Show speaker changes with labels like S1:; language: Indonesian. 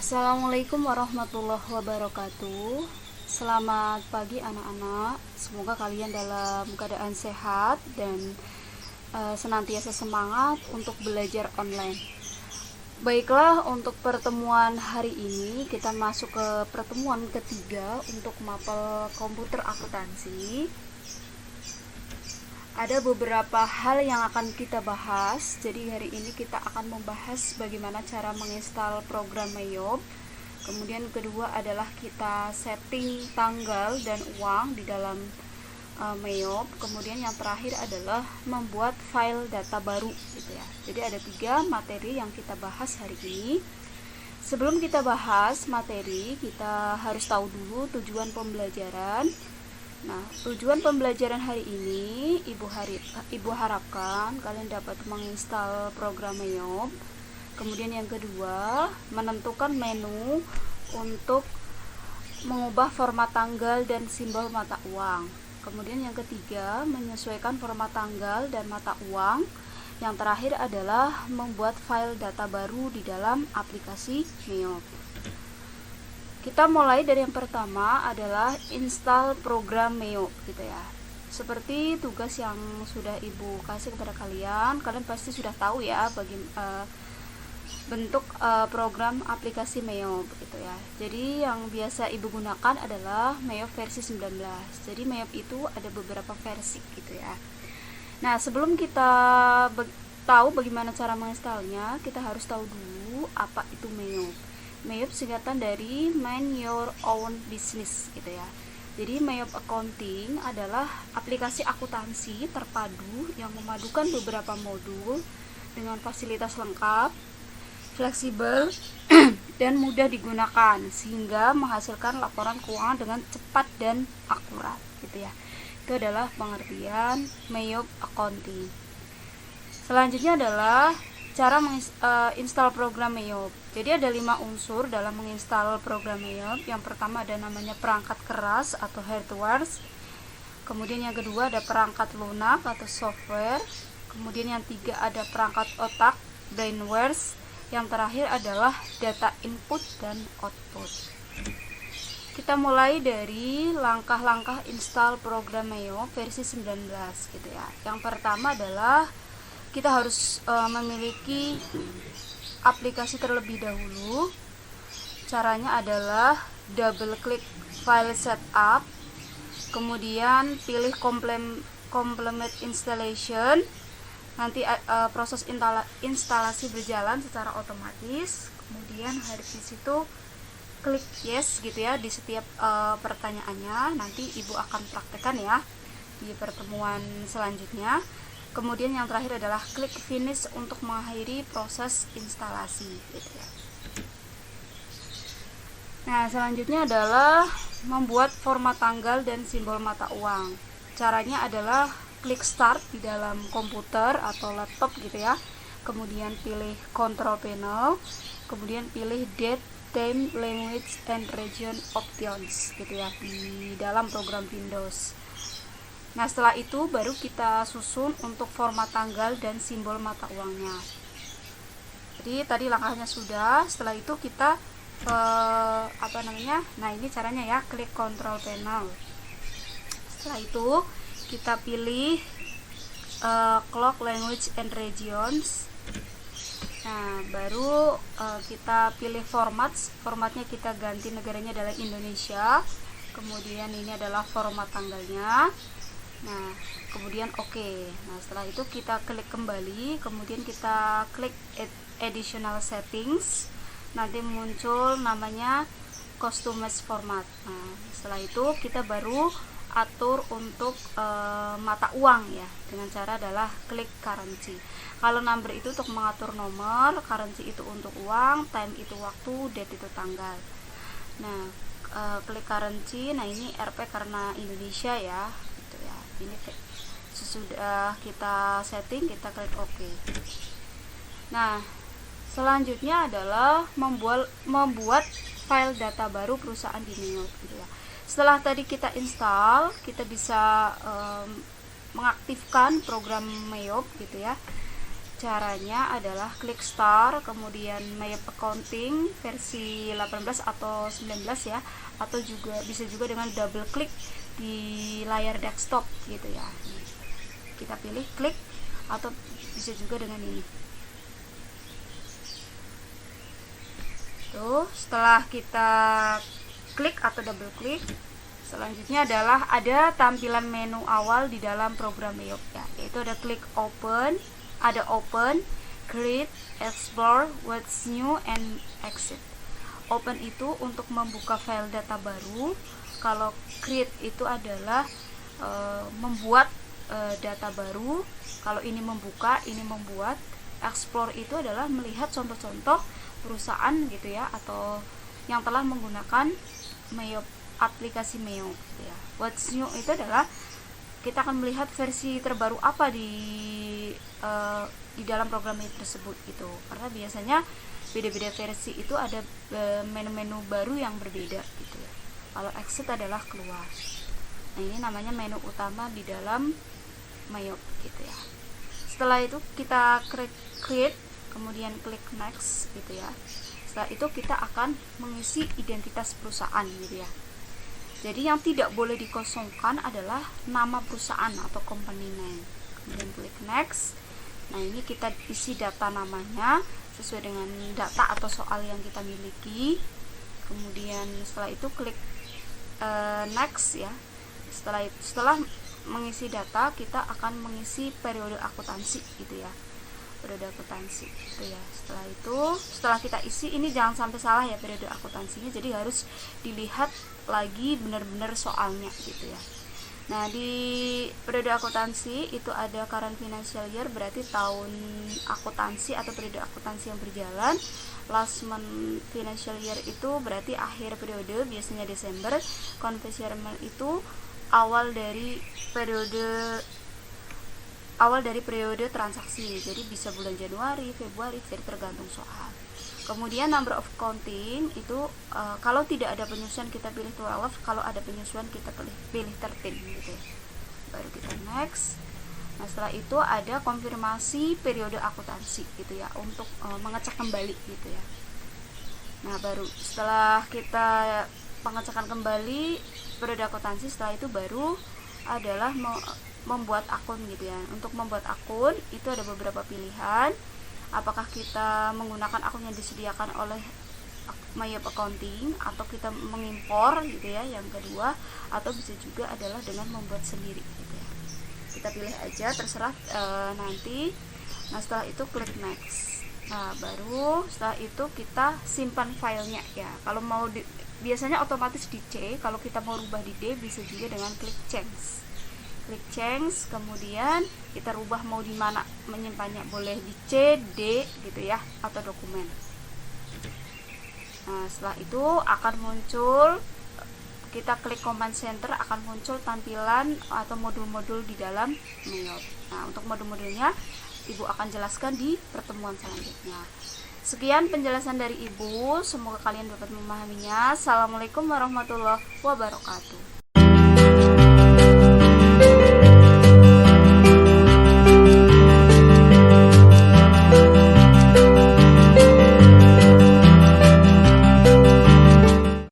S1: Assalamualaikum warahmatullahi wabarakatuh. Selamat pagi anak-anak. Semoga kalian dalam keadaan sehat dan senantiasa semangat untuk belajar online. Baiklah, untuk pertemuan hari ini kita masuk ke pertemuan ketiga untuk mapel komputer akuntansi. Ada beberapa hal yang akan kita bahas. Jadi hari ini kita akan membahas bagaimana cara menginstal program Mayop. Kemudian kedua adalah kita setting tanggal dan uang di dalam Mayop. Kemudian yang terakhir adalah membuat file data baru gitu ya. Jadi ada 3 materi yang kita bahas hari ini. Sebelum kita bahas materi, kita harus tahu dulu tujuan pembelajaran. Nah, tujuan pembelajaran hari ini Ibu harapkan kalian dapat menginstal program Mayop. Kemudian yang kedua, menentukan menu untuk mengubah format tanggal dan simbol mata uang. Kemudian yang ketiga, menyesuaikan format tanggal dan mata uang. Yang terakhir adalah membuat file data baru di dalam aplikasi Mayop. Kita mulai dari yang pertama adalah install program Mayop gitu ya. Seperti tugas yang sudah Ibu kasih kepada kalian pasti sudah tahu ya bentuk program aplikasi Mayop gitu ya. Jadi yang biasa Ibu gunakan adalah Mayop versi 19. Jadi Mayop itu ada beberapa versi gitu ya. Nah, sebelum kita tahu bagaimana cara menginstalnya, kita harus tahu dulu apa itu Mayop. Mayop singkatan dari Mind Your Own Business gitu ya. Jadi Mayop Accounting adalah aplikasi akuntansi terpadu yang memadukan beberapa modul dengan fasilitas lengkap, fleksibel, dan mudah digunakan sehingga menghasilkan laporan keuangan dengan cepat dan akurat gitu ya. Itu adalah pengertian Mayop Accounting. Selanjutnya adalah cara menginstal program Mayop. Jadi ada 5 unsur dalam menginstal program Mayop. Yang pertama ada namanya perangkat keras atau hardware. Kemudian yang kedua ada perangkat lunak atau software. Kemudian yang 3 ada perangkat otak, brainware. Yang terakhir adalah data input dan output. Kita mulai dari langkah-langkah install program Mayop versi 19 gitu ya. Yang pertama adalah kita harus memiliki aplikasi terlebih dahulu. Caranya adalah double klik file setup, kemudian pilih complement installation. Nanti proses instalasi berjalan secara otomatis. Kemudian di situ klik yes gitu ya di setiap pertanyaannya. Nanti Ibu akan praktekkan ya di pertemuan selanjutnya. Kemudian yang terakhir adalah klik finish untuk mengakhiri proses instalasi gitu ya. Nah, selanjutnya adalah membuat format tanggal dan simbol mata uang. Caranya adalah klik start di dalam komputer atau laptop gitu ya. Kemudian pilih control panel, kemudian pilih date, time, language, and region options gitu ya di dalam program Windows. Nah, setelah itu baru kita susun untuk format tanggal dan simbol mata uangnya. Jadi tadi langkahnya sudah. Setelah itu kita nah ini caranya ya, klik control panel. Setelah itu kita pilih clock, language, and regions. Nah, baru kita pilih formatnya kita ganti negaranya adalah Indonesia. Kemudian ini adalah format tanggalnya. Nah, kemudian oke. Nah, setelah itu kita klik kembali, kemudian kita klik additional settings. Nanti muncul namanya customize format. Nah, setelah itu kita baru atur untuk mata uang ya. Dengan cara adalah klik currency. Kalau number itu untuk mengatur nomor, currency itu untuk uang, time itu waktu, date itu tanggal. Nah, klik currency. Nah, ini RP karena Indonesia ya. Ini sesudah kita setting, kita klik OK. Nah, selanjutnya adalah membuat file data baru perusahaan di Mayop gitu ya. Setelah tadi kita install, kita bisa mengaktifkan program Mayop gitu ya. caranya adalah klik start, kemudian Mayop Accounting versi 18 atau 19 ya, atau juga bisa juga dengan double klik di layar desktop gitu ya. Kita pilih klik, atau bisa juga dengan ini. Tuh, setelah kita klik atau double klik, selanjutnya adalah ada tampilan menu awal di dalam program Mayop ya, yaitu ada klik open, ada open, create, explore, what's new, and exit. Open itu untuk membuka file data baru, kalau create itu adalah membuat data baru, kalau ini membuka, ini membuat. Explore itu adalah melihat contoh-contoh perusahaan gitu ya, atau yang telah menggunakan Mayop, aplikasi Mayop gitu ya. What's new itu adalah kita akan melihat versi terbaru apa di dalam program Mayop tersebut gitu, karena biasanya beda-beda versi itu ada menu-menu baru yang berbeda gitu ya. Kalau exit adalah keluar. Nah, ini namanya menu utama di dalam Mayop gitu ya. Setelah itu kita create, kemudian klik next gitu ya. Setelah itu kita akan mengisi identitas perusahaan gitu ya. Jadi yang tidak boleh dikosongkan adalah nama perusahaan atau company name. Kemudian klik next. Nah, ini kita isi data namanya sesuai dengan data atau soal yang kita miliki. Kemudian setelah itu klik next ya. Setelah mengisi data, kita akan mengisi periode akuntansi gitu ya. Periode akuntansi gitu ya. Setelah kita isi, ini jangan sampai salah ya periode akuntansinya, jadi harus dilihat lagi benar-benar soalnya gitu ya. Nah, di periode akuntansi itu ada current financial year, berarti tahun akuntansi atau periode akuntansi yang berjalan. Last month financial year itu berarti akhir periode, biasanya Desember. Conventional itu awal dari periode transaksi, jadi bisa bulan Januari, Februari, jadi tergantung soal. Kemudian number of counting itu kalau tidak ada penyusuan kita pilih 12, kalau ada penyusuan kita pilih 13 gitu ya. Baru kita next. Nah, setelah itu ada konfirmasi periode akuntansi gitu ya, untuk mengecek kembali gitu ya. Nah, baru setelah kita pengecekan kembali periode akuntansi, setelah itu baru adalah membuat akun gitu ya. Untuk membuat akun itu ada beberapa pilihan. Apakah kita menggunakan akun yang disediakan oleh Mayop Accounting, atau kita mengimpor gitu ya, yang kedua, atau bisa juga adalah dengan membuat sendiri gitu ya. Kita pilih aja, terserah nanti. Nah, setelah itu klik next. Nah, baru setelah itu kita simpan filenya ya. Kalau mau biasanya otomatis di C, kalau kita mau rubah di D bisa juga dengan klik change. Klik change, kemudian kita rubah mau di mana menyimpannya, boleh di C, D gitu ya, atau dokumen. Nah, setelah itu akan muncul, kita klik command center, akan muncul tampilan atau modul-modul di dalam Mayop. Nah, untuk modul-modulnya Ibu akan jelaskan di pertemuan selanjutnya. Sekian penjelasan dari Ibu, semoga kalian dapat memahaminya. Assalamualaikum warahmatullahi wabarakatuh.